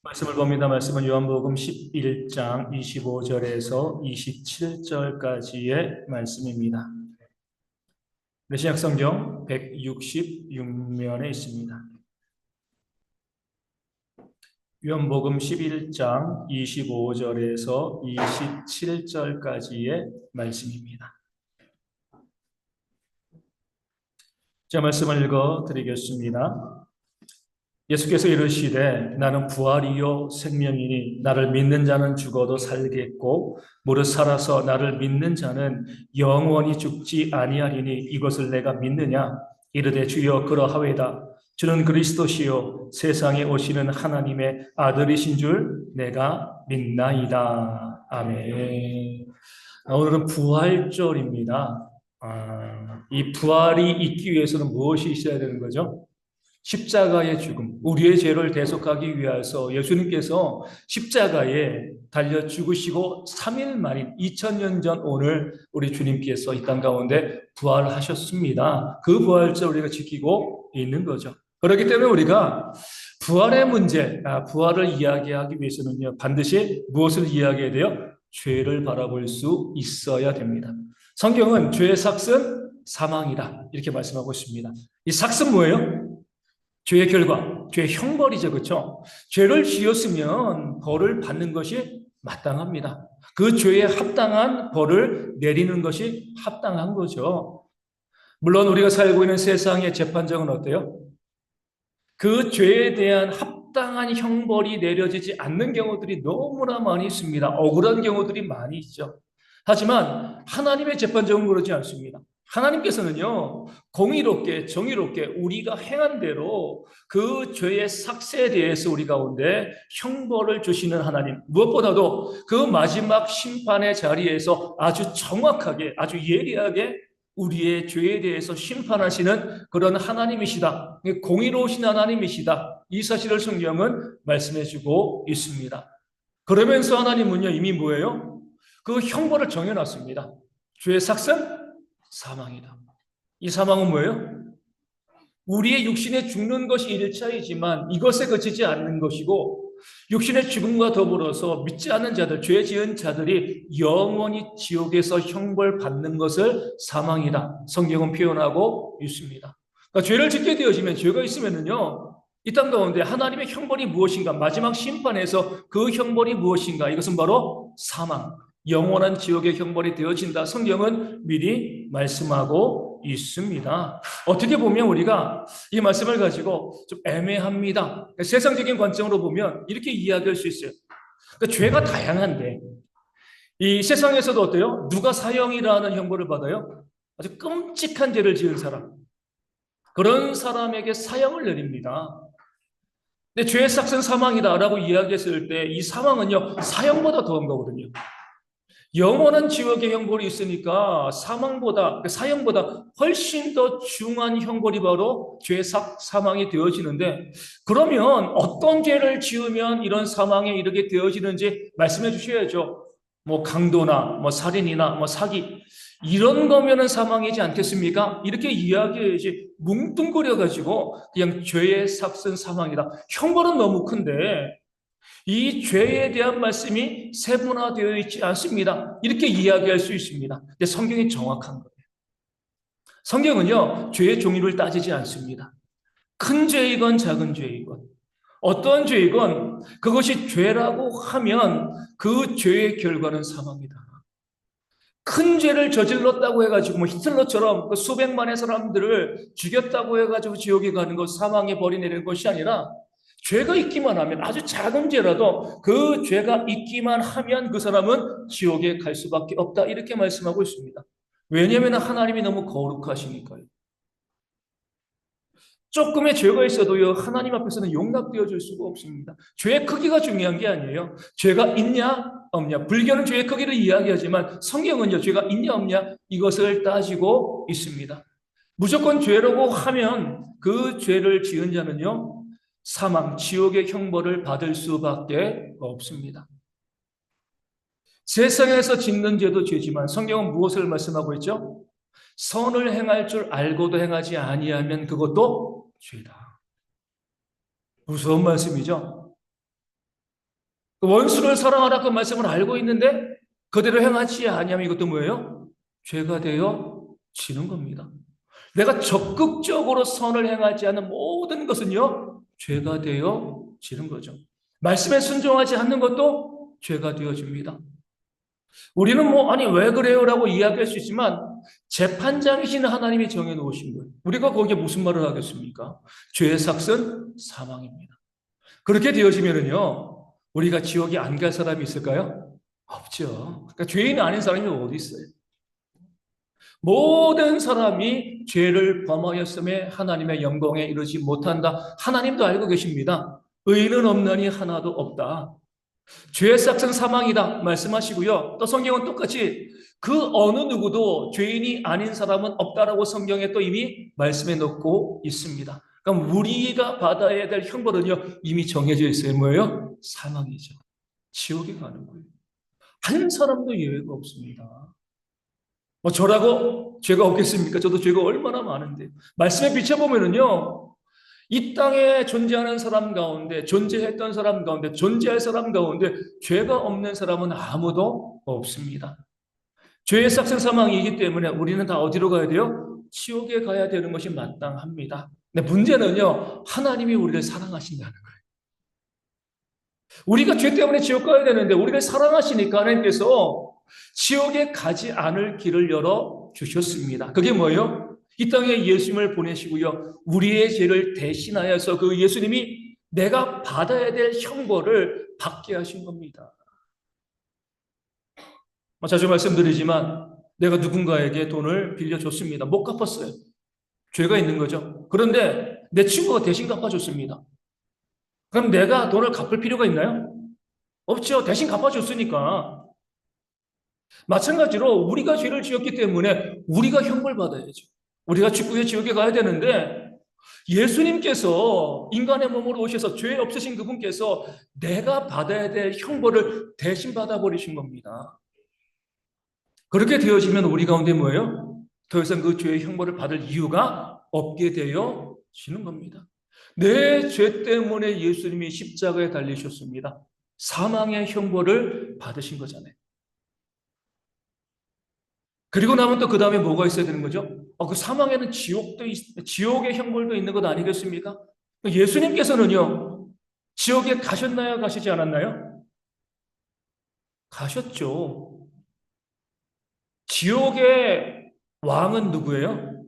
말씀을 봅니다. 말씀은 요한복음 11장 25절에서 27절까지의 말씀입니다. 신약성경 166면에 있습니다. 요한복음 11장 25절에서 27절까지의 말씀입니다. 제가 말씀을 읽어 드리겠습니다. 예수께서 이르시되 나는 부활이요 생명이니 나를 믿는 자는 죽어도 살겠고 무릇 살아서 나를 믿는 자는 영원히 죽지 아니하리니 이것을 내가 믿느냐. 이르되 주여 그러하외다. 주는 그리스도시요 세상에 오시는 하나님의 아들이신 줄 내가 믿나이다. 아멘. 오늘은 부활절입니다. 이 부활이 있기 위해서는 무엇이 있어야 되는 거죠? 십자가의 죽음, 우리의 죄를 대속하기 위해서 예수님께서 십자가에 달려 죽으시고 3일 만인 2000년 전 오늘 우리 주님께서 이 땅 가운데 부활하셨습니다. 그 부활절 우리가 지키고 있는 거죠. 그렇기 때문에 우리가 부활의 문제, 부활을 이야기하기 위해서는요, 반드시 무엇을 이야기해야 돼요? 죄를 바라볼 수 있어야 됩니다. 성경은 죄의 삭은 사망이다. 이렇게 말씀하고 있습니다. 이 삭은 뭐예요? 죄의 결과, 죄의 형벌이죠. 그렇죠? 죄를 지었으면 벌을 받는 것이 마땅합니다. 그 죄에 합당한 벌을 내리는 것이 합당한 거죠. 물론 우리가 살고 있는 세상의 재판정은 어때요? 그 죄에 대한 합당한 형벌이 내려지지 않는 경우들이 너무나 많이 있습니다. 억울한 경우들이 많이 있죠. 하지만 하나님의 재판정은 그러지 않습니다. 하나님께서는요, 공의롭게, 정의롭게 우리가 행한 대로 그 죄의 삭세에 대해서 우리 가운데 형벌을 주시는 하나님, 무엇보다도 그 마지막 심판의 자리에서 아주 정확하게, 아주 예리하게 우리의 죄에 대해서 심판하시는 그런 하나님이시다. 공의로우신 하나님이시다. 이 사실을 성경은 말씀해주고 있습니다. 그러면서 하나님은요, 이미 뭐예요? 그 형벌을 정해놨습니다. 죄의 삭은 사망이다. 이 사망은 뭐예요? 우리의 육신에 죽는 것이 일차이지만 이것에 그치지 않는 것이고, 육신의 죽음과 더불어서 믿지 않는 자들, 죄 지은 자들이 영원히 지옥에서 형벌받는 것을 사망이다. 성경은 표현하고 있습니다. 그러니까 죄를 짓게 되어지면, 죄가 있으면은요, 이 땅 가운데 하나님의 형벌이 무엇인가, 마지막 심판에서 그 형벌이 무엇인가, 이것은 바로 사망, 영원한 지옥의 형벌이 되어진다. 성경은 미리 말씀하고 있습니다. 어떻게 보면 우리가 이 말씀을 가지고 좀 애매합니다. 세상적인 관점으로 보면 이렇게 이야기할 수 있어요. 그러니까 죄가 다양한데 이 세상에서도 어때요? 누가 사형이라는 형벌을 받아요? 아주 끔찍한 죄를 지은 사람. 그런 사람에게 사형을 내립니다. 근데 죄의 삭은 사망이다라고 이야기했을 때 이 사망은요, 사형보다 더한 거거든요. 영원한 지옥의 형벌이 있으니까 사망보다, 사형보다 훨씬 더 중한 형벌이 바로 죄삭 사망이 되어지는데, 그러면 어떤 죄를 지으면 이런 사망에 이르게 되어지는지 말씀해 주셔야죠. 뭐 강도나 뭐 살인이나 뭐 사기 이런 거면은 사망이지 않겠습니까? 이렇게 이야기해야지. 뭉뚱그려 가지고 그냥 죄의 삭은 사망이다. 형벌은 너무 큰데 이 죄에 대한 말씀이 세분화되어 있지 않습니다. 이렇게 이야기할 수 있습니다. 근데 성경이 정확한 거예요. 성경은요, 죄의 종류를 따지지 않습니다. 큰 죄이건 작은 죄이건 어떤 죄이건 그것이 죄라고 하면 그 죄의 결과는 사망이다. 큰 죄를 저질렀다고 해가지고 뭐 히틀러처럼 그 수백만의 사람들을 죽였다고 해가지고 지옥에 가는 것, 사망에 벌이 내리는 것이 아니라 죄가 있기만 하면, 아주 작은 죄라도 그 죄가 있기만 하면 그 사람은 지옥에 갈 수밖에 없다. 이렇게 말씀하고 있습니다. 왜냐하면 하나님이 너무 거룩하시니까요. 조금의 죄가 있어도요, 하나님 앞에서는 용납되어 줄 수가 없습니다. 죄의 크기가 중요한 게 아니에요. 죄가 있냐, 없냐. 불교는 죄의 크기를 이야기하지만 성경은요, 죄가 있냐, 없냐, 이것을 따지고 있습니다. 무조건 죄라고 하면 그 죄를 지은 자는요, 사망, 지옥의 형벌을 받을 수밖에 없습니다. 세상에서 짓는 죄도 죄지만 성경은 무엇을 말씀하고 있죠? 선을 행할 줄 알고도 행하지 아니하면 그것도 죄다. 무서운 말씀이죠. 그 원수를 사랑하라 그 말씀을 알고 있는데 그대로 행하지 아니하면 이것도 뭐예요? 죄가 되어 지는 겁니다. 내가 적극적으로 선을 행하지 않는 모든 것은요, 죄가 되어 지는 거죠. 말씀에 순종하지 않는 것도 죄가 되어집니다. 우리는 뭐, 아니, 왜 그래요? 라고 이야기할 수 있지만, 재판장이신 하나님이 정해놓으신 거예요. 우리가 거기에 무슨 말을 하겠습니까? 죄의 삭은 사망입니다. 그렇게 되어지면은요, 우리가 지옥에 안 갈 사람이 있을까요? 없죠. 그러니까 죄인이 아닌 사람이 어디 있어요? 모든 사람이 죄를 범하였음에 하나님의 영광에 이르지 못한다. 하나님도 알고 계십니다. 의인은 없나니 하나도 없다. 죄의 삭은 사망이다 말씀하시고요. 또 성경은 똑같이 그 어느 누구도 죄인이 아닌 사람은 없다라고 성경에 또 이미 말씀해 놓고 있습니다. 그럼 우리가 받아야 될 형벌은요, 이미 정해져 있어요. 뭐예요? 사망이죠. 지옥에 가는 거예요. 한 사람도 예외가 없습니다. 뭐 저라고 죄가 없겠습니까? 저도 죄가 얼마나 많은데. 말씀에 비춰보면은요, 이 땅에 존재하는 사람 가운데, 존재했던 사람 가운데, 존재할 사람 가운데 죄가 없는 사람은 아무도 없습니다. 죄의 삭은 사망이기 때문에 우리는 다 어디로 가야 돼요? 지옥에 가야 되는 것이 마땅합니다. 근데 문제는요, 하나님이 우리를 사랑하신다는 거예요. 우리가 죄 때문에 지옥 가야 되는데 우리를 사랑하시니까 하나님께서 지옥에 가지 않을 길을 열어 주셨습니다. 그게 뭐예요? 이 땅에 예수님을 보내시고요. 우리의 죄를 대신하여서 그 예수님이 내가 받아야 될 형벌을 받게 하신 겁니다. 자주 말씀드리지만 내가 누군가에게 돈을 빌려줬습니다. 못 갚았어요. 죄가 있는 거죠. 그런데 내 친구가 대신 갚아줬습니다. 그럼 내가 돈을 갚을 필요가 있나요? 없죠. 대신 갚아줬으니까. 마찬가지로 우리가 죄를 지었기 때문에 우리가 형벌 받아야죠. 우리가 죽고의 지옥에 가야 되는데 예수님께서 인간의 몸으로 오셔서 죄 없으신 그분께서 내가 받아야 될 형벌을 대신 받아버리신 겁니다. 그렇게 되어지면 우리 가운데 뭐예요? 더 이상 그 죄의 형벌을 받을 이유가 없게 되어지는 겁니다. 내 죄 때문에 예수님이 십자가에 달리셨습니다. 사망의 형벌을 받으신 거잖아요. 그리고 나면 또 그 다음에 뭐가 있어야 되는 거죠? 그 사망에는 지옥의 형벌도 있는 것 아니겠습니까? 예수님께서는요, 지옥에 가셨나요? 가시지 않았나요? 가셨죠. 지옥의 왕은 누구예요?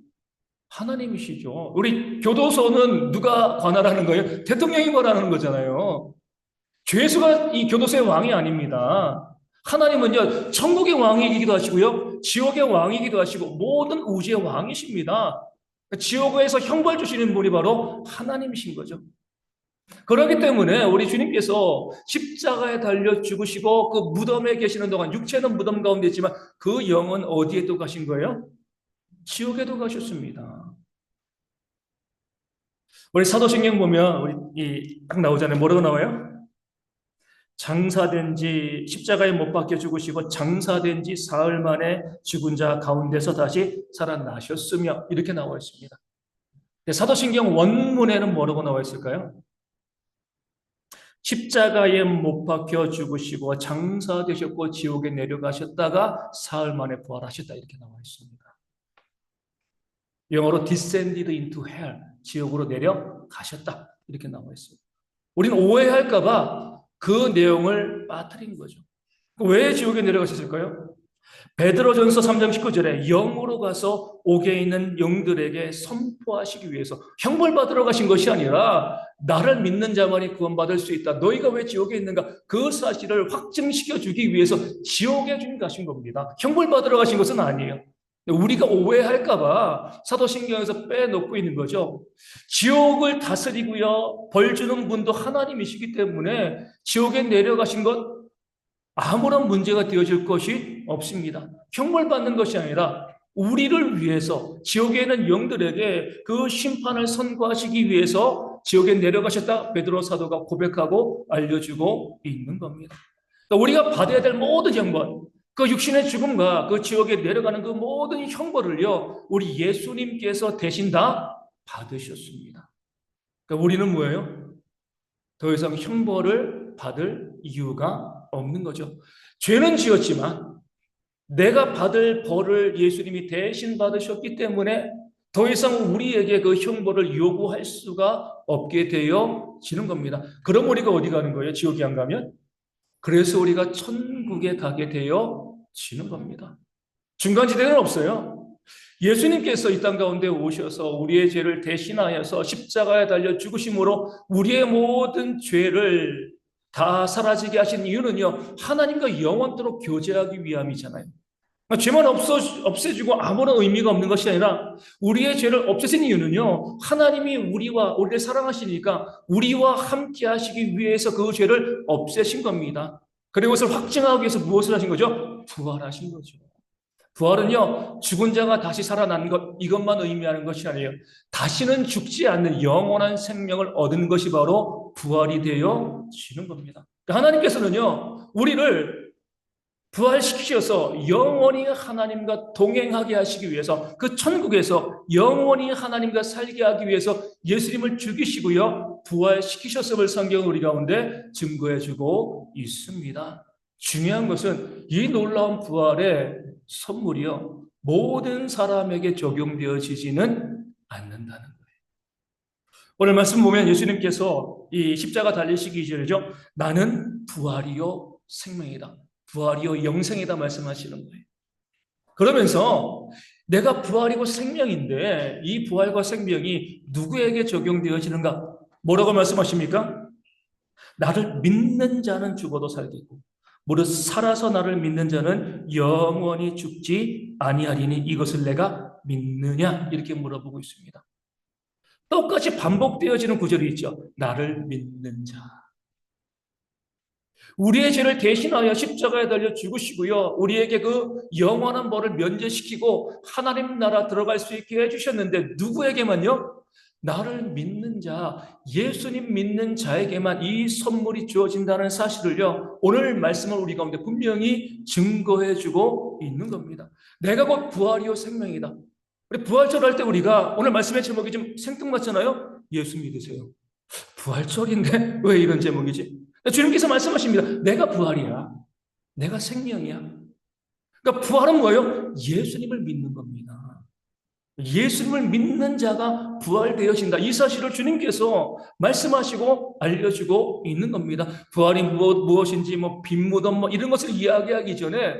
하나님이시죠. 우리 교도소는 누가 관할하는 거예요? 대통령이 관할하는 거잖아요. 죄수가 이 교도소의 왕이 아닙니다. 하나님은요, 천국의 왕이기도 하시고요, 지옥의 왕이기도 하시고, 모든 우주의 왕이십니다. 지옥에서 형벌 주시는 분이 바로 하나님이신 거죠. 그렇기 때문에 우리 주님께서 십자가에 달려 죽으시고 그 무덤에 계시는 동안 육체는 무덤 가운데 있지만 그 영은 어디에 또 가신 거예요? 지옥에도 가셨습니다. 우리 사도신경 보면 딱 나오잖아요. 뭐라고 나와요? 장사된 지 십자가에 못 박혀 죽으시고 장사된 지 사흘 만에 죽은 자 가운데서 다시 살아나셨으며 이렇게 나와 있습니다. 사도신경 원문에는 뭐라고 나와 있을까요? 십자가에 못 박혀 죽으시고 장사되셨고 지옥에 내려가셨다가 사흘 만에 부활하셨다 이렇게 나와 있습니다. 영어로 descended into hell, 지옥으로 내려가셨다 이렇게 나와 있습니다. 우리는 오해할까 봐 그 내용을 빠뜨린 거죠. 왜 지옥에 내려가셨을까요? 베드로전서 3장 19절에 영으로 가서 옥에 있는 영들에게 선포하시기 위해서 형벌 받으러 가신 것이 아니라 나를 믿는 자만이 구원받을 수 있다. 너희가 왜 지옥에 있는가? 그 사실을 확증시켜 주기 위해서 지옥에 가신 겁니다. 형벌 받으러 가신 것은 아니에요. 우리가 오해할까 봐 사도신경에서 빼놓고 있는 거죠. 지옥을 다스리고요, 벌 주는 분도 하나님이시기 때문에 지옥에 내려가신 것 아무런 문제가 되어질 것이 없습니다. 형벌 받는 것이 아니라 우리를 위해서 지옥에 있는 영들에게 그 심판을 선고하시기 위해서 지옥에 내려가셨다 베드로 사도가 고백하고 알려주고 있는 겁니다. 그러니까 우리가 받아야 될 모든 형벌, 그 육신의 죽음과 그 지옥에 내려가는 그 모든 형벌을요, 우리 예수님께서 대신 다 받으셨습니다. 그러니까 우리는 뭐예요? 더 이상 형벌을 벌을 받을 이유가 없는 거죠. 죄는 지었지만 내가 받을 벌을 예수님이 대신 받으셨기 때문에 더 이상 우리에게 그 형벌을 요구할 수가 없게 되어지는 겁니다. 그럼 우리가 어디 가는 거예요? 지옥에 안 가면? 그래서 우리가 천국에 가게 되어지는 겁니다. 중간지대는 없어요. 예수님께서 이 땅 가운데 오셔서 우리의 죄를 대신하여서 십자가에 달려 죽으심으로 우리의 모든 죄를 다 사라지게 하신 이유는요, 하나님과 영원토록 교제하기 위함이잖아요. 죄만 없애주고 아무런 의미가 없는 것이 아니라 우리의 죄를 없애신 이유는요, 하나님이 우리를 사랑하시니까 우리와 함께 하시기 위해서 그 죄를 없애신 겁니다. 그리고 그것을 확증하기 위해서 무엇을 하신 거죠? 부활하신 거죠. 부활은요, 죽은 자가 다시 살아난 것, 이것만 의미하는 것이 아니에요. 다시는 죽지 않는 영원한 생명을 얻은 것이 바로 부활이 되어지는 겁니다. 하나님께서는요, 우리를 부활시키셔서 영원히 하나님과 동행하게 하시기 위해서 그 천국에서 영원히 하나님과 살게 하기 위해서 예수님을 죽이시고요, 부활시키셨음을 성경은 우리 가운데 증거해주고 있습니다. 중요한 것은 이 놀라운 부활의 선물이요, 모든 사람에게 적용되어지지는 않는다는 거예요. 오늘 말씀 보면 예수님께서 이 십자가 달리시기 이전이죠. 나는 부활이요 생명이다. 부활이요 영생이다 말씀하시는 거예요. 그러면서 내가 부활이고 생명인데 이 부활과 생명이 누구에게 적용되어지는가? 뭐라고 말씀하십니까? 나를 믿는 자는 죽어도 살겠고 무릇 살아서 나를 믿는 자는 영원히 죽지 아니하리니 이것을 내가 믿느냐? 이렇게 물어보고 있습니다. 똑같이 반복되어지는 구절이 있죠. 나를 믿는 자. 우리의 죄를 대신하여 십자가에 달려 죽으시고요, 우리에게 그 영원한 벌을 면제시키고 하나님 나라 들어갈 수 있게 해주셨는데 누구에게만요? 나를 믿는 자, 예수님 믿는 자에게만 이 선물이 주어진다는 사실을요, 오늘 말씀을 우리 가운데 분명히 증거해주고 있는 겁니다. 내가 곧 부활이요 생명이다. 우리 부활절 할 때 우리가 오늘 말씀의 제목이 좀 생뚱맞잖아요. 예수 믿으세요. 부활절인데 왜 이런 제목이지? 주님께서 말씀하십니다. 내가 부활이야. 내가 생명이야. 그러니까 부활은 뭐예요? 예수님을 믿는 겁니다. 예수님을 믿는 자가 부활되어진다. 이 사실을 주님께서 말씀하시고 알려주고 있는 겁니다. 부활이 무엇인지 빈무덤 이런 것을 이야기하기 전에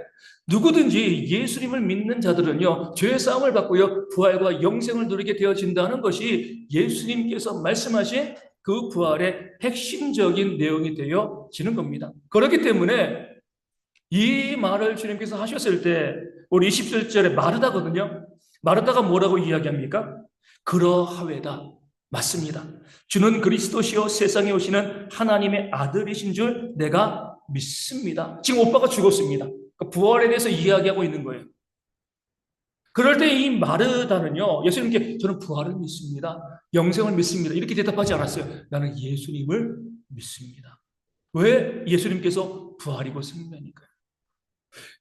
누구든지 예수님을 믿는 자들은요, 죄의 싸움을 받고요, 부활과 영생을 누리게 되어진다는 것이 예수님께서 말씀하신 그 부활의 핵심적인 내용이 되어지는 겁니다. 그렇기 때문에 이 말을 주님께서 하셨을 때 우리 27절에 마르다거든요. 마르다가 뭐라고 이야기합니까? 그러하외다. 맞습니다. 주는 그리스도시요 세상에 오시는 하나님의 아들이신 줄 내가 믿습니다. 지금 오빠가 죽었습니다. 부활에 대해서 이야기하고 있는 거예요. 그럴 때 이 마르다는요, 예수님께 저는 부활을 믿습니다. 영생을 믿습니다. 이렇게 대답하지 않았어요. 나는 예수님을 믿습니다. 왜? 예수님께서 부활이고 생명이니까요.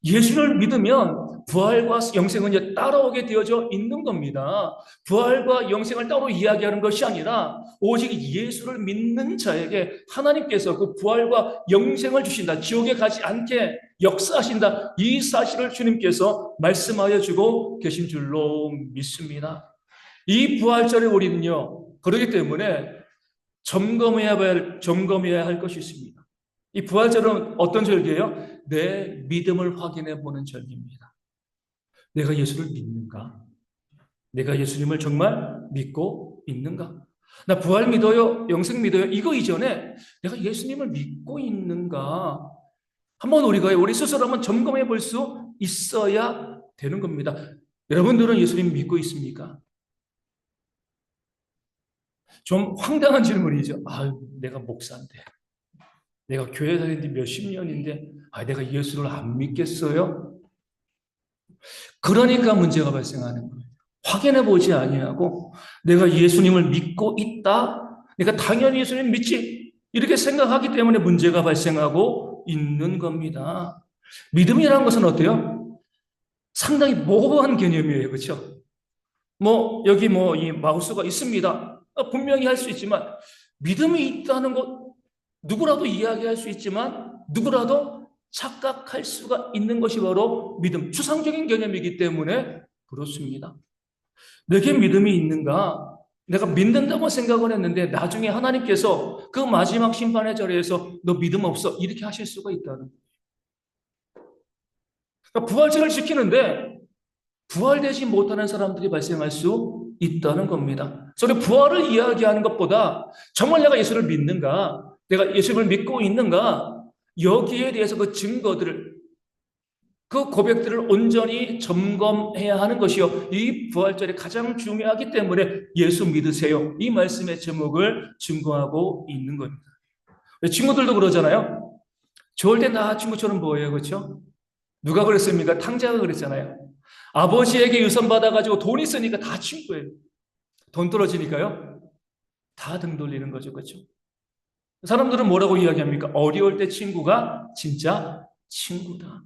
예수를 믿으면 부활과 영생은 따라오게 되어져 있는 겁니다. 부활과 영생을 따로 이야기하는 것이 아니라 오직 예수를 믿는 자에게 하나님께서 그 부활과 영생을 주신다. 지옥에 가지 않게 역사하신다. 이 사실을 주님께서 말씀하여 주고 계신 줄로 믿습니다. 이 부활절에 우리는요, 그렇기 때문에 점검해야 할 것이 있습니다. 이 부활절은 어떤 절기예요? 내 믿음을 확인해 보는 절기입니다. 내가 예수를 믿는가? 내가 예수님을 정말 믿고 있는가? 나 부활 믿어요? 영생 믿어요? 이거 이전에 내가 예수님을 믿고 있는가? 한번 우리 스스로 한번 점검해 볼 수 있어야 되는 겁니다. 여러분들은 예수님 믿고 있습니까? 좀 황당한 질문이죠. 내가 목사인데, 내가 교회 다닌 지 몇십 년인데 내가 예수를 안 믿겠어요? 그러니까 문제가 발생하는 거예요. 확인해 보지 아니하고 내가 예수님을 믿고 있다, 내가 당연히 예수님 믿지, 이렇게 생각하기 때문에 문제가 발생하고 있는 겁니다. 믿음이라는 것은 어때요? 상당히 모호한 개념이에요. 그렇죠? 여기 이 마우스가 있습니다. 분명히 할 수 있지만 믿음이 있다는 것, 누구라도 이야기할 수 있지만 누구라도 착각할 수가 있는 것이 바로 믿음, 추상적인 개념이기 때문에 그렇습니다. 내게 믿음이 있는가? 내가 믿는다고 생각을 했는데 나중에 하나님께서 그 마지막 심판의 자리에서 너 믿음 없어 이렇게 하실 수가 있다는 거예요. 그러니까 부활절을 지키는데 부활되지 못하는 사람들이 발생할 수 있다는 겁니다. 그래서 우리 부활을 이야기하는 것보다 정말 내가 예수를 믿는가? 내가 예수를 믿고 있는가? 여기에 대해서 그 증거들을, 그 고백들을 온전히 점검해야 하는 것이요. 이 부활절이 가장 중요하기 때문에 예수 믿으세요. 이 말씀의 제목을 증거하고 있는 겁니다. 친구들도 그러잖아요. 좋을 때 나 친구처럼 보여요. 그렇죠? 누가 그랬습니까? 탕자가 그랬잖아요. 아버지에게 유산 받아가지고 돈 있으니까 다 친구예요. 돈 떨어지니까요. 다 등 돌리는 거죠. 그렇죠? 사람들은 뭐라고 이야기합니까? 어려울 때 친구가 진짜 친구다.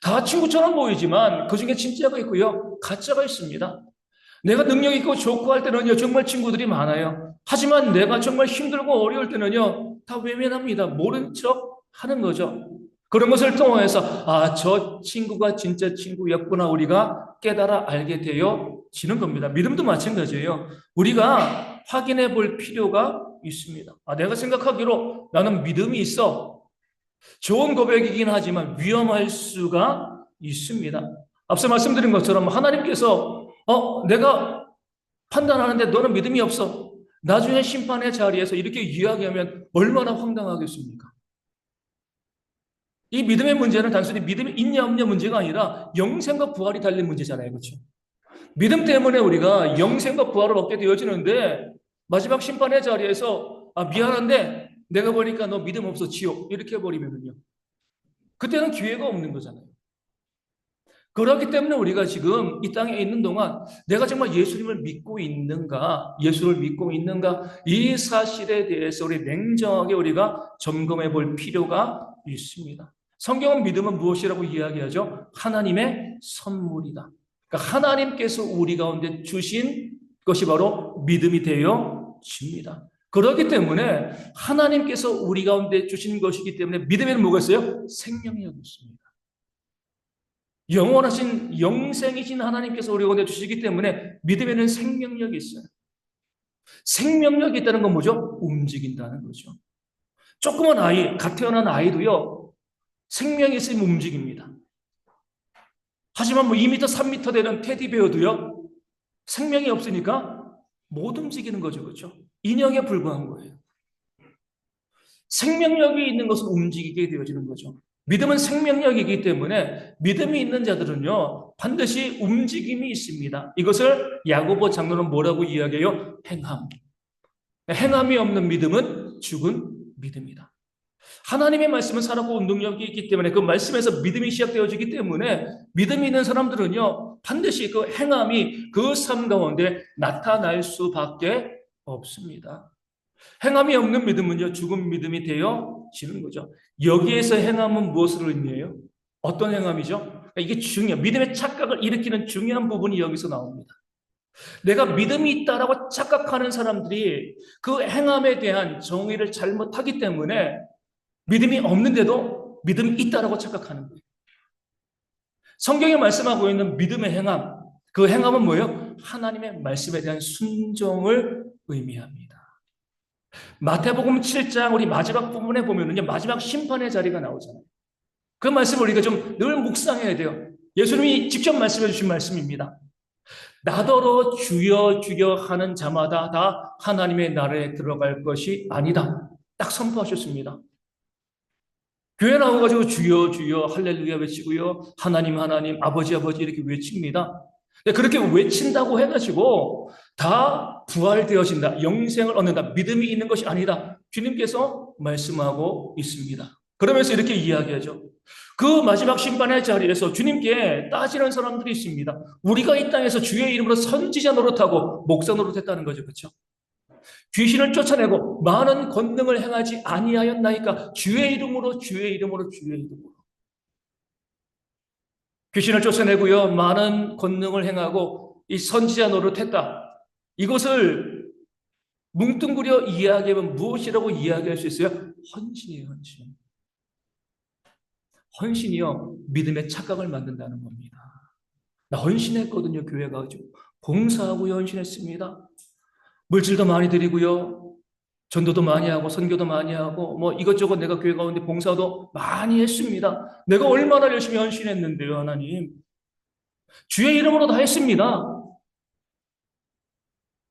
다 친구처럼 보이지만 그 중에 진짜가 있고요. 가짜가 있습니다. 내가 능력 있고 좋고 할 때는요. 정말 친구들이 많아요. 하지만 내가 정말 힘들고 어려울 때는요. 다 외면합니다. 모른 척 하는 거죠. 그런 것을 통해서 저 친구가 진짜 친구였구나 우리가 깨달아 알게 되어지는 겁니다. 믿음도 마찬가지예요. 우리가 확인해 볼 필요가 있습니다. 내가 생각하기로 나는 믿음이 있어. 좋은 고백이긴 하지만 위험할 수가 있습니다. 앞서 말씀드린 것처럼 하나님께서 내가 판단하는데 너는 믿음이 없어. 나중에 심판의 자리에서 이렇게 이야기하면 얼마나 황당하겠습니까? 이 믿음의 문제는 단순히 믿음이 있냐 없냐 문제가 아니라 영생과 부활이 달린 문제잖아요. 그렇죠? 믿음 때문에 우리가 영생과 부활을 얻게 되어지는데 마지막 심판의 자리에서 미안한데 내가 보니까 너 믿음 없어 지옥 이렇게 해버리면요. 그때는 기회가 없는 거잖아요. 그렇기 때문에 우리가 지금 이 땅에 있는 동안 내가 정말 예수님을 믿고 있는가, 예수를 믿고 있는가, 이 사실에 대해서 우리 냉정하게 우리가 점검해 볼 필요가 있습니다. 성경은 믿음은 무엇이라고 이야기하죠? 하나님의 선물이다. 그러니까 하나님께서 우리 가운데 주신 것이 바로 믿음이 되어집니다. 그렇기 때문에 하나님께서 우리 가운데 주신 것이기 때문에 믿음에는 뭐가 있어요? 생명력이 있습니다. 영원하신 영생이신 하나님께서 우리 가운데 주시기 때문에 믿음에는 생명력이 있어요. 생명력이 있다는 건 뭐죠? 움직인다는 거죠. 조그만 아이, 갓 태어난 아이도요, 생명이 있으면 움직입니다. 하지만 2m, 3m 되는 테디베어도요, 생명이 없으니까 못 움직이는 거죠. 그렇죠? 인형에 불과한 거예요. 생명력이 있는 것은 움직이게 되어지는 거죠. 믿음은 생명력이기 때문에 믿음이 있는 자들은요, 반드시 움직임이 있습니다. 이것을 야고보 장로는 뭐라고 이야기해요? 행함. 행함이 없는 믿음은 죽은 믿음이다. 하나님의 말씀은 살았고 능력이 있기 때문에 그 말씀에서 믿음이 시작되어지기 때문에 믿음이 있는 사람들은요, 반드시 그 행함이 그 삶 가운데 나타날 수밖에 없습니다. 행함이 없는 믿음은요, 죽은 믿음이 되어지는 거죠. 여기에서 행함은 무엇을 의미해요? 어떤 행함이죠? 그러니까 이게 중요해요. 믿음의 착각을 일으키는 중요한 부분이 여기서 나옵니다. 내가 믿음이 있다라고 착각하는 사람들이 그 행함에 대한 정의를 잘못하기 때문에 믿음이 없는데도 믿음이 있다라고 착각하는 거예요. 성경이 말씀하고 있는 믿음의 행함, 그 행함은 뭐예요? 하나님의 말씀에 대한 순종을 의미합니다. 마태복음 7장 우리 마지막 부분에 보면은요, 마지막 심판의 자리가 나오잖아요. 그 말씀을 우리가 좀 늘 묵상해야 돼요. 예수님이 직접 말씀해 주신 말씀입니다. 나더러 주여 주여 하는 자마다 다 하나님의 나라에 들어갈 것이 아니다. 딱 선포하셨습니다. 교회 나와가지고 주여 주여 할렐루야 외치고요. 하나님 하나님 아버지 아버지 이렇게 외칩니다. 그렇게 외친다고 해가지고 다 부활되어진다. 영생을 얻는다. 믿음이 있는 것이 아니다. 주님께서 말씀하고 있습니다. 그러면서 이렇게 이야기하죠. 그 마지막 심판의 자리에서 주님께 따지는 사람들이 있습니다. 우리가 이 땅에서 주의 이름으로 선지자 노릇하고 목사 노릇했다는 거죠. 그렇죠? 귀신을 쫓아내고 많은 권능을 행하지 아니하였나이까 주의 이름으로 주의 이름으로 주의 이름으로 귀신을 쫓아내고요 많은 권능을 행하고 이 선지자 노릇했다. 이것을 뭉뚱그려 이야기하면 무엇이라고 이야기할 수 있어요? 헌신이에요, 헌신. 헌신이요, 믿음의 착각을 만든다는 겁니다. 나 헌신했거든요, 교회 가지고. 봉사하고 헌신했습니다. 물질도 많이 드리고요. 전도도 많이 하고 선교도 많이 하고 뭐 이것저것 내가 교회 가운데 봉사도 많이 했습니다. 내가 얼마나 열심히 헌신했는데요, 하나님. 주의 이름으로 다 했습니다.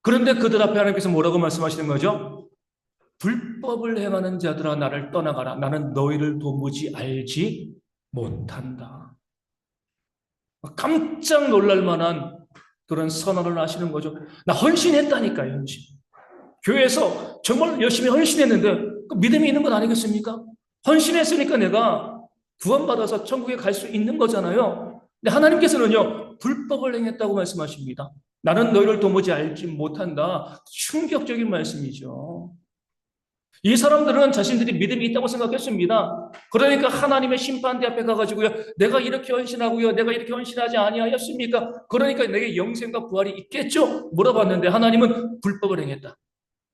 그런데 그들 앞에 하나님께서 뭐라고 말씀하시는 거죠? 불법을 행하는 자들아 나를 떠나가라. 나는 너희를 도무지 알지 못한다. 깜짝 놀랄 만한 그런 선언을 하시는 거죠. 나 헌신했다니까요, 헌신. 교회에서 정말 열심히 헌신했는데 그 믿음이 있는 건 아니겠습니까? 헌신했으니까 내가 구원받아서 천국에 갈 수 있는 거잖아요. 근데 하나님께서는요, 불법을 행했다고 말씀하십니다. 나는 너희를 도무지 알지 못한다. 충격적인 말씀이죠. 이 사람들은 자신들이 믿음이 있다고 생각했습니다. 그러니까 하나님의 심판대 앞에 가가지고요, 내가 이렇게 헌신하고요, 내가 이렇게 헌신하지 아니하였습니까? 그러니까 내게 영생과 부활이 있겠죠? 물어봤는데 하나님은 불법을 행했다.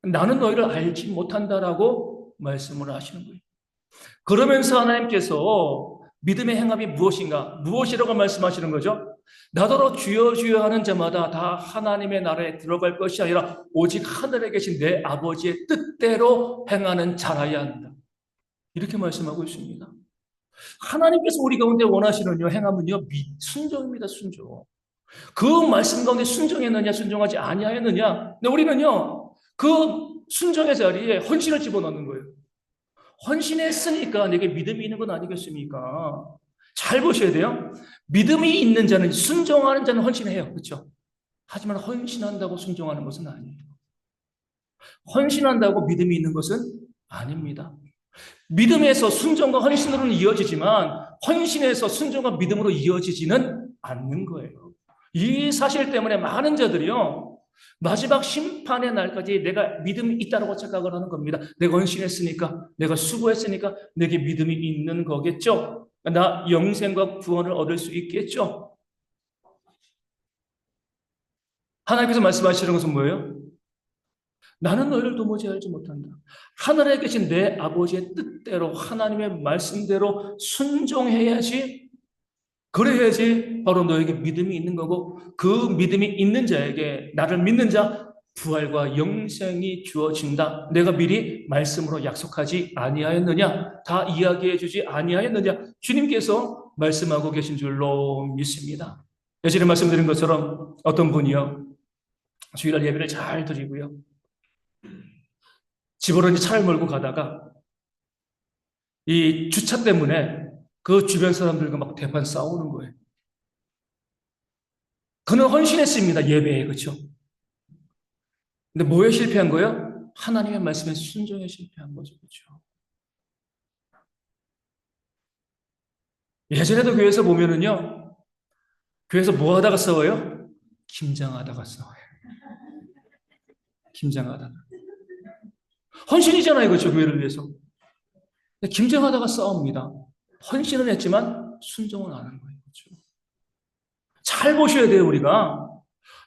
나는 너희를 알지 못한다라고 말씀을 하시는 거예요. 그러면서 하나님께서 믿음의 행함이 무엇인가? 무엇이라고 말씀하시는 거죠? 나더러 주여 주여 하는 자마다 다 하나님의 나라에 들어갈 것이 아니라 오직 하늘에 계신 내 아버지의 뜻대로 행하는 자라야 한다. 이렇게 말씀하고 있습니다. 하나님께서 우리 가운데 원하시는 행함은요, 순종입니다, 순종. 그 말씀 가운데 순종했느냐, 순종하지 아니하였느냐. 근데 우리는요, 그 순종의 자리에 헌신을 집어넣는 거예요. 헌신했으니까 내게 믿음이 있는 건 아니겠습니까? 잘 보셔야 돼요. 믿음이 있는 자는, 순종하는 자는 헌신해요. 그렇죠? 하지만 헌신한다고 순종하는 것은 아니에요. 헌신한다고 믿음이 있는 것은 아닙니다. 믿음에서 순종과 헌신으로는 이어지지만 헌신에서 순종과 믿음으로 이어지지는 않는 거예요. 이 사실 때문에 많은 자들이요, 마지막 심판의 날까지 내가 믿음이 있다고 착각을 하는 겁니다. 내가 헌신했으니까, 내가 수고했으니까 내게 믿음이 있는 거겠죠. 나 영생과 구원을 얻을 수 있겠죠. 하나님께서 말씀하시는 것은 뭐예요? 나는 너희를 도무지 알지 못한다. 하늘에 계신 내 아버지의 뜻대로, 하나님의 말씀대로 순종해야지, 그래야지 바로 너에게 믿음이 있는 거고, 그 믿음이 있는 자에게, 나를 믿는 자, 부활과 영생이 주어진다. 내가 미리 말씀으로 약속하지 아니하였느냐? 다 이야기해 주지 아니하였느냐? 주님께서 말씀하고 계신 줄로 믿습니다. 예전에 말씀드린 것처럼 어떤 분이요, 주일날 예배를 잘 드리고요, 집으로 이제 차를 몰고 가다가 이 주차 때문에 그 주변 사람들과 막 대판 싸우는 거예요. 그는 헌신했습니다, 예배에. 그렇죠? 근데 뭐에 실패한 거예요? 하나님의 말씀에 순종에 실패한 거죠. 그렇죠? 예전에도 교회에서 보면은요, 교회에서 뭐 하다가 싸워요? 김장하다가 싸워요. 김장하다가. 헌신이잖아요, 그렇죠? 교회를 위해서. 근데 김장하다가 싸웁니다. 헌신은 했지만 순종은 안 한 거예요. 그렇죠? 잘 보셔야 돼요, 우리가.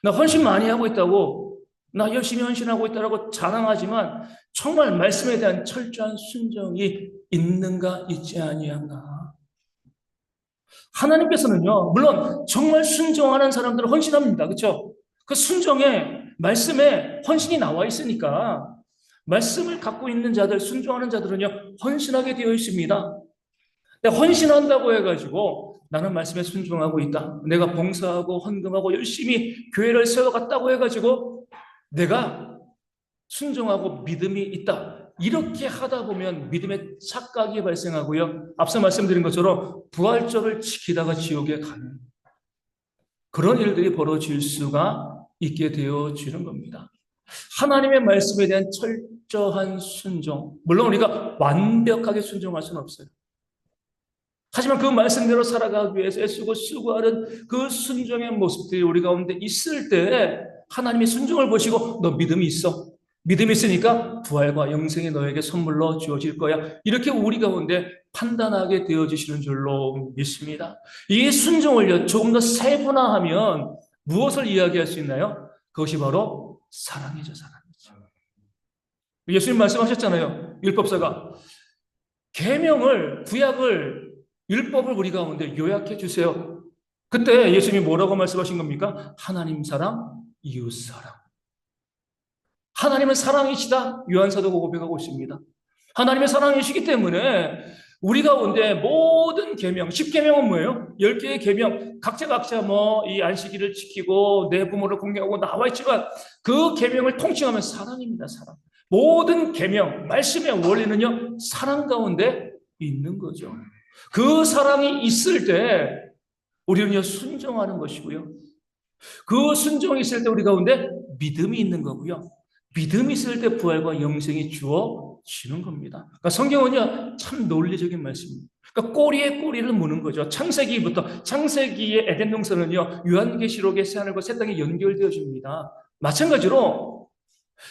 나 헌신 많이 하고 있다고, 나 열심히 헌신하고 있다고 자랑하지만 정말 말씀에 대한 철저한 순종이 있는가 있지 아니한가. 하나님께서는요, 물론 정말 순종하는 사람들은 헌신합니다. 그렇죠? 그 순종에, 말씀에 헌신이 나와 있으니까 말씀을 갖고 있는 자들, 순종하는 자들은요, 헌신하게 되어 있습니다. 헌신한다고 해가지고 나는 말씀에 순종하고 있다, 내가 봉사하고 헌금하고 열심히 교회를 세워갔다고 해가지고 내가 순종하고 믿음이 있다, 이렇게 하다 보면 믿음의 착각이 발생하고요, 앞서 말씀드린 것처럼 부활절을 지키다가 지옥에 가는 그런 일들이 벌어질 수가 있게 되어지는 겁니다. 하나님의 말씀에 대한 철저한 순종, 물론 우리가 완벽하게 순종할 수는 없어요. 하지만 그 말씀대로 살아가기 위해서 애쓰고 수고하는 그 순종의 모습들이 우리 가운데 있을 때 하나님의 순종을 보시고 너 믿음이 있어, 믿음이 있으니까 부활과 영생이 너에게 선물로 주어질 거야, 이렇게 우리 가운데 판단하게 되어지시는 줄로 믿습니다. 이 순종을 조금 더 세분화하면 무엇을 이야기할 수 있나요? 그것이 바로 사랑이죠, 사랑이죠. 예수님 말씀하셨잖아요. 율법사가 계명을, 구약을, 율법을 우리 가운데 요약해 주세요. 그때 예수님이 뭐라고 말씀하신 겁니까? 하나님 사랑, 이웃 사랑. 하나님은 사랑이시다. 요한사도가 고백하고 있습니다. 하나님의 사랑이시기 때문에 우리 가운데 모든 계명, 10계명은 뭐예요? 10개의 계명, 각자 뭐 이 안식일을 지키고 내 부모를 공경하고 나와 있지만 그 계명을 통칭하면 사랑입니다. 사랑. 모든 계명, 말씀의 원리는요, 사랑 가운데 있는 거죠. 그 사랑이 있을 때 우리는요, 순종하는 것이고요. 그 순종이 있을 때 우리 가운데 믿음이 있는 거고요. 믿음이 있을 때 부활과 영생이 주어지는 겁니다. 그러니까 성경은요, 참 논리적인 말씀입니다. 그러니까 꼬리에 꼬리를 무는 거죠. 창세기의 에덴 동산은요, 요한계시록의 새하늘과 새 땅이 연결되어집니다. 마찬가지로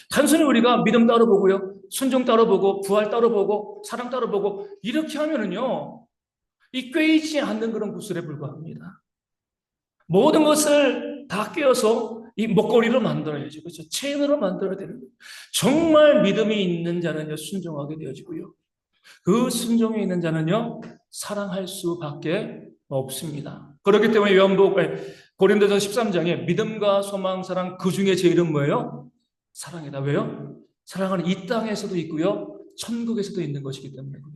단순히 우리가 믿음 따로 보고요, 순종 따로 보고, 부활 따로 보고, 사랑 따로 보고 이렇게 하면은요, 이 꿰이지 않는 그런 구슬에 불과합니다. 모든 것을 다 꿰어서 이 먹거리로 만들어야죠. 그렇죠? 체인으로 만들어야 되는 거예요. 정말 믿음이 있는 자는요, 순종하게 되어지고요. 그 순종이 있는 자는요, 사랑할 수밖에 없습니다. 그렇기 때문에 고린도서 13장에 믿음과 소망, 사랑 그 중에 제일은 뭐예요? 사랑이다. 왜요? 사랑은 이 땅에서도 있고요, 천국에서도 있는 것이기 때문에 그래요.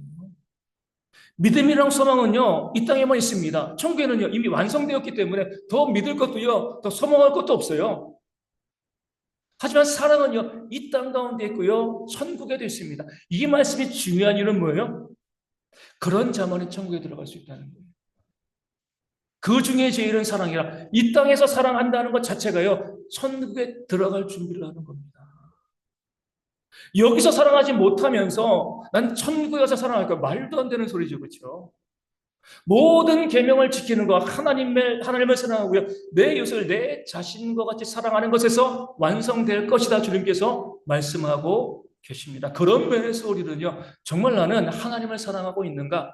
믿음이랑 소망은요, 이 땅에만 있습니다. 천국에는요, 이미 완성되었기 때문에 더 믿을 것도요, 더 소망할 것도 없어요. 하지만 사랑은요, 이 땅 가운데 있고요, 천국에도 있습니다. 이 말씀이 중요한 이유는 뭐예요? 그런 자만이 천국에 들어갈 수 있다는 거예요. 그 중에 제일은 사랑이라. 이 땅에서 사랑한다는 것 자체가요, 천국에 들어갈 준비를 하는 겁니다. 여기서 사랑하지 못하면서 난 천국에 가서 사랑할 거야. 말도 안 되는 소리죠. 그렇죠? 모든 계명을 지키는 것, 하나님을 사랑하고요, 내 이웃을 내 자신과 같이 사랑하는 것에서 완성될 것이다. 주님께서 말씀하고 계십니다. 그런 면에서 우리는요, 정말 나는 하나님을 사랑하고 있는가?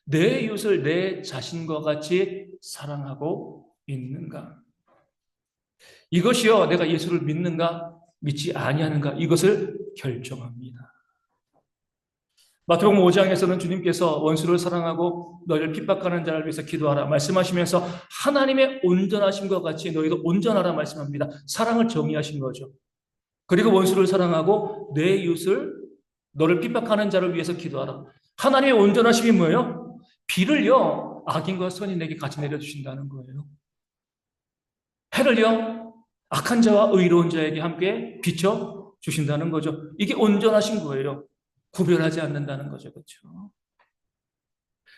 내 이웃을 내 자신과 같이 사랑하고 있는가? 이것이요, 내가 예수를 믿는가, 믿지 아니하는가, 이것을 결정합니다. 마태복음 5장에서는 주님께서 원수를 사랑하고 너희를 핍박하는 자를 위해서 기도하라 말씀하시면서 하나님의 온전하심과 같이 너희도 온전하라 말씀합니다. 사랑을 정의하신 거죠. 그리고 원수를 사랑하고 내 이웃을 너를 핍박하는 자를 위해서 기도하라. 하나님의 온전하심이 뭐예요? 비를요, 악인과 선인에게 같이 내려주신다는 거예요. 해를요, 악한 자와 의로운 자에게 함께 비춰 주신다는 거죠. 이게 온전하신 거예요. 구별하지 않는다는 거죠. 그렇죠?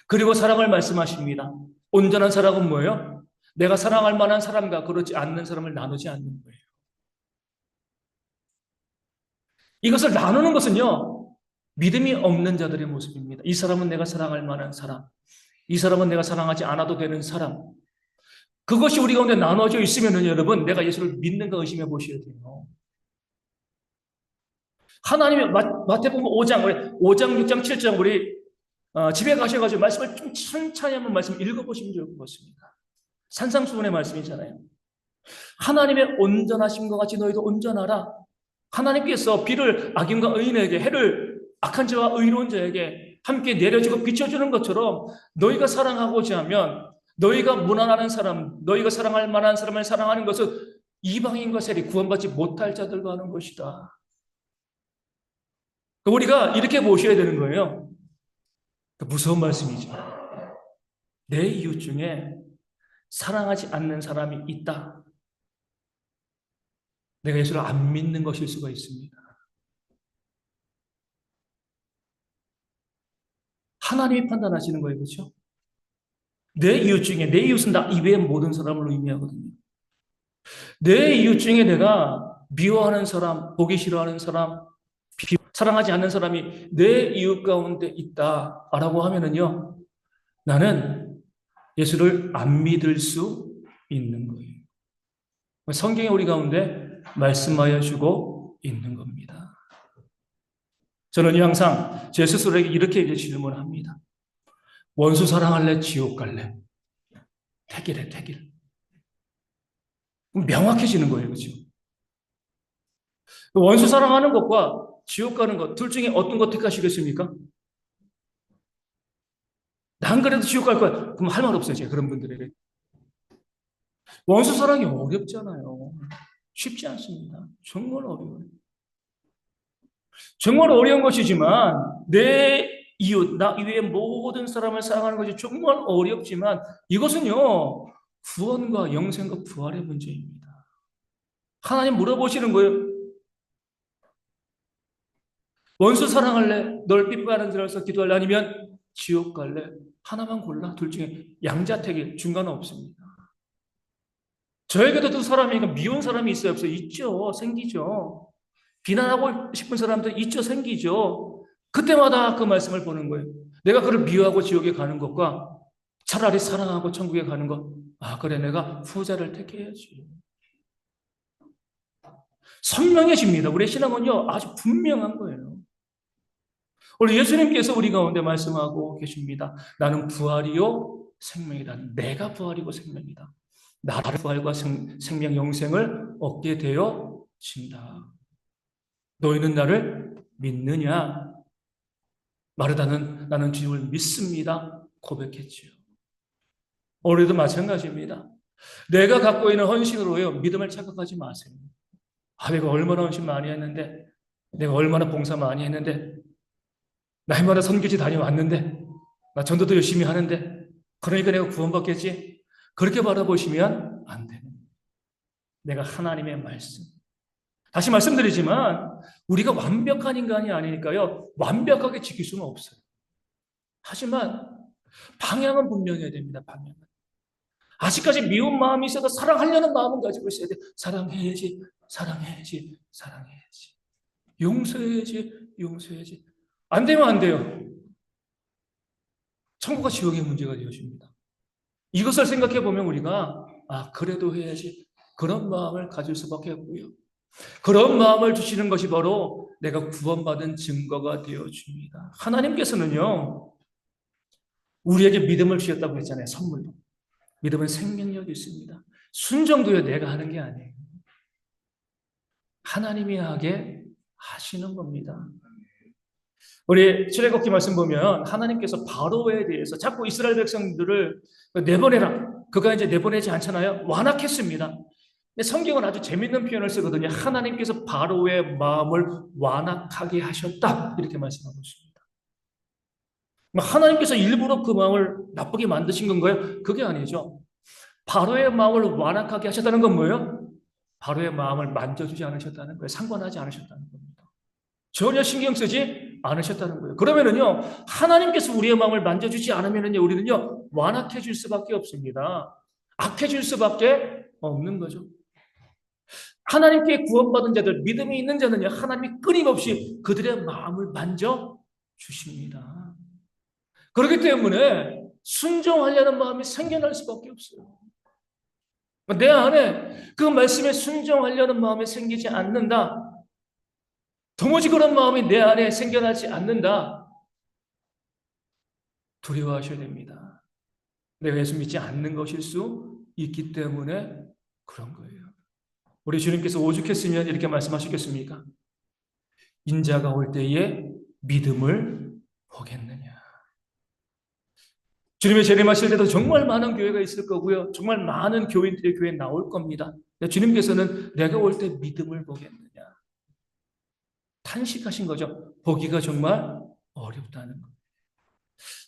그리고 사랑을 말씀하십니다. 온전한 사랑은 뭐예요? 내가 사랑할 만한 사람과 그렇지 않는 사람을 나누지 않는 거예요. 이것을 나누는 것은요, 믿음이 없는 자들의 모습입니다. 이 사람은 내가 사랑할 만한 사람, 이 사람은 내가 사랑하지 않아도 되는 사람. 그것이 우리 가운데 나눠져 있으면 여러분, 내가 예수를 믿는가 의심해 보셔야 돼요. 하나님의 마태복음 5장, 6장, 7장 우리 집에 가셔가지고 말씀을 좀 천천히 한번 말씀 읽어보시면 좋을 것 같습니다. 산상수훈의 말씀이잖아요. 하나님의 온전하심과 같이 너희도 온전하라. 하나님께서 비를 악인과 의인에게, 해를 악한 자와 의로운 자에게 함께 내려주고 비춰주는 것처럼 너희가 사랑하고자 하면 너희가 무난하는 사람, 너희가 사랑할 만한 사람을 사랑하는 것은 이방인과 세리, 구원받지 못할 자들과 하는 것이다. 우리가 이렇게 보셔야 되는 거예요. 무서운 말씀이죠. 내 이웃 중에 사랑하지 않는 사람이 있다. 내가 예수를 안 믿는 것일 수가 있습니다. 하나님이 판단하시는 거예요. 그렇죠? 내 이웃 중에, 내 이웃은 나 이외의 모든 사람을 의미하거든요. 내 이웃 중에 내가 미워하는 사람, 보기 싫어하는 사람, 사랑하지 않는 사람이 내 이웃 가운데 있다라고 하면은요, 나는 예수를 안 믿을 수 있는 거예요. 성경이 우리 가운데 말씀하여 주고 있는 겁니다. 저는 항상 제 스스로에게 이렇게 질문합니다. 원수 사랑할래? 지옥 갈래? 택이래, 택일. 명확해지는 거예요. 그렇죠? 원수 사랑하는 것과 지옥 가는 것, 둘 중에 어떤 것 택하시겠습니까? 안 그래도 지옥 갈 거야. 그럼 할 말 없어요, 제가 그런 분들에게. 원수 사랑이 어렵잖아요. 쉽지 않습니다. 정말 어려워요. 정말 어려운 것이지만 내 이웃, 나 이외의 모든 사람을 사랑하는 것이 정말 어렵지만 이것은요, 구원과 영생과 부활의 문제입니다. 하나님 물어보시는 거예요. 원수 사랑할래? 널 핍박하는 들어서 기도할래? 아니면 지옥 갈래? 하나만 골라. 둘 중에 양자택일, 중간은 없습니다. 저에게도 두 사람이니까 미운 사람이 있어요? 없어요? 있죠. 생기죠. 비난하고 싶은 사람도 있죠. 생기죠. 그때마다 그 말씀을 보는 거예요. 내가 그를 미워하고 지옥에 가는 것과 차라리 사랑하고 천국에 가는 것. 아, 그래. 내가 후자를 택해야지. 선명해집니다. 우리의 신앙은요, 아주 분명한 거예요. 오늘 예수님께서 우리 가운데 말씀하고 계십니다. 나는 부활이요 생명이다. 내가 부활이고 생명이다. 나를 부활과 생명 영생을 얻게 되어진다. 너희는 나를 믿느냐? 마르다는 나는 주님을 믿습니다. 고백했지요. 오늘도 마찬가지입니다. 내가 갖고 있는 헌신으로요 믿음을 착각하지 마세요. 아, 내가 얼마나 헌신 많이 했는데, 내가 얼마나 봉사 많이 했는데, 날마다 선교지 다녀왔는데, 나 전도도 열심히 하는데, 그러니까 내가 구원받겠지? 그렇게 바라보시면 안 돼요. 내가 하나님의 말씀. 다시 말씀드리지만, 우리가 완벽한 인간이 아니니까요, 완벽하게 지킬 수는 없어요. 하지만, 방향은 분명해야 됩니다, 방향은. 아직까지 미운 마음이 있어도 사랑하려는 마음은 가지고 있어야 돼. 사랑해야지, 사랑해야지, 사랑해야지. 용서해야지, 용서해야지. 안 되면 안 돼요. 천국과 지옥의 문제가 되어집니다. 이것을 생각해 보면 우리가 아, 그래도 해야지. 그런 마음을 가질 수밖에 없고요. 그런 마음을 주시는 것이 바로 내가 구원받은 증거가 되어줍니다. 하나님께서는요, 우리에게 믿음을 주셨다고 했잖아요. 선물로. 믿음은 생명력이 있습니다. 순종도요, 내가 하는 게 아니에요. 하나님이 하게 하시는 겁니다. 우리 출애굽기 말씀 보면 하나님께서 바로에 대해서 자꾸 이스라엘 백성들을 내보내라. 그가 이제 내보내지 않잖아요. 완악했습니다. 근데 성경은 아주 재밌는 표현을 쓰거든요. 하나님께서 바로의 마음을 완악하게 하셨다. 이렇게 말씀하고 있습니다. 하나님께서 일부러 그 마음을 나쁘게 만드신 건가요? 그게 아니죠. 바로의 마음을 완악하게 하셨다는 건 뭐예요? 바로의 마음을 만져주지 않으셨다는 거예요. 상관하지 않으셨다는 겁니다. 전혀 신경 쓰지 않으셨다는 거예요. 그러면은요, 하나님께서 우리의 마음을 만져주지 않으면은요, 우리는요, 완악해질 수밖에 없습니다. 악해질 수밖에 없는 거죠. 하나님께 구원받은 자들, 믿음이 있는 자는요, 하나님이 끊임없이 그들의 마음을 만져 주십니다. 그렇기 때문에 순종하려는 마음이 생겨날 수밖에 없어요. 내 안에 그 말씀에 순종하려는 마음이 생기지 않는다. 도무지 그런 마음이 내 안에 생겨나지 않는다. 두려워하셔야 됩니다. 내가 예수 믿지 않는 것일 수 있기 때문에 그런 거예요. 우리 주님께서 오죽했으면 이렇게 말씀하셨겠습니까? 인자가 올 때에 믿음을 보겠느냐. 주님의 재림하실 때도 정말 많은 교회가 있을 거고요. 정말 많은 교인들이 교회에 나올 겁니다. 주님께서는 내가 올 때 믿음을 보겠느냐. 탄식하신 거죠. 보기가 정말 어렵다는 것.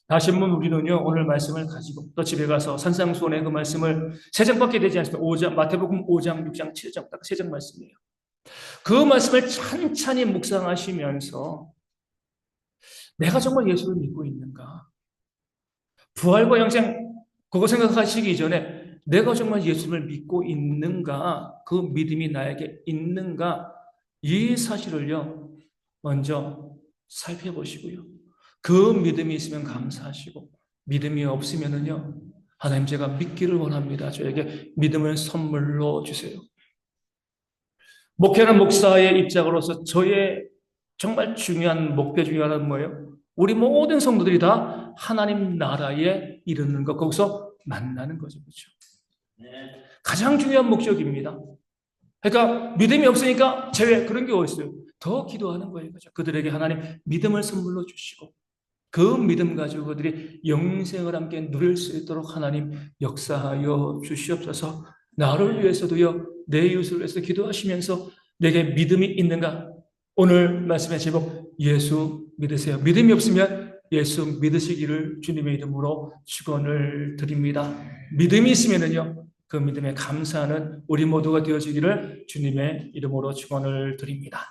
다시 한번 우리는요, 오늘 말씀을 가지고 또 집에 가서 산상수훈의 그 말씀을 세 장밖에 되지 않습니다. 5장, 마태복음 5장, 6장, 7장, 딱 세 장 말씀이에요. 그 말씀을 찬찬히 묵상하시면서 내가 정말 예수를 믿고 있는가? 부활과 영생, 그거 생각하시기 전에 내가 정말 예수를 믿고 있는가? 그 믿음이 나에게 있는가? 이 사실을요, 먼저 살펴보시고요. 그 믿음이 있으면 감사하시고, 믿음이 없으면은요, 하나님 제가 믿기를 원합니다. 저에게 믿음을 선물로 주세요. 목회하는 목사의 입장으로서 저의 정말 중요한 목표 중에 하나는 뭐예요? 우리 모든 성도들이 다 하나님 나라에 이르는 것, 거기서 만나는 거죠. 그렇죠? 가장 중요한 목적입니다. 그러니까 믿음이 없으니까 제외 그런 게 어딨어요? 더 기도하는 거예요. 그렇죠? 그들에게 하나님 믿음을 선물로 주시고 그 믿음 가지고 그들이 영생을 함께 누릴 수 있도록 하나님 역사하여 주시옵소서. 나를 위해서도요, 내 이웃을 위해서 기도하시면서 내게 믿음이 있는가? 오늘 말씀의 제목, 예수 믿으세요. 믿음이 없으면 예수 믿으시기를 주님의 이름으로 축원을 드립니다. 믿음이 있으면은요, 그 믿음에 감사하는 우리 모두가 되어지기를 주님의 이름으로 축원을 드립니다.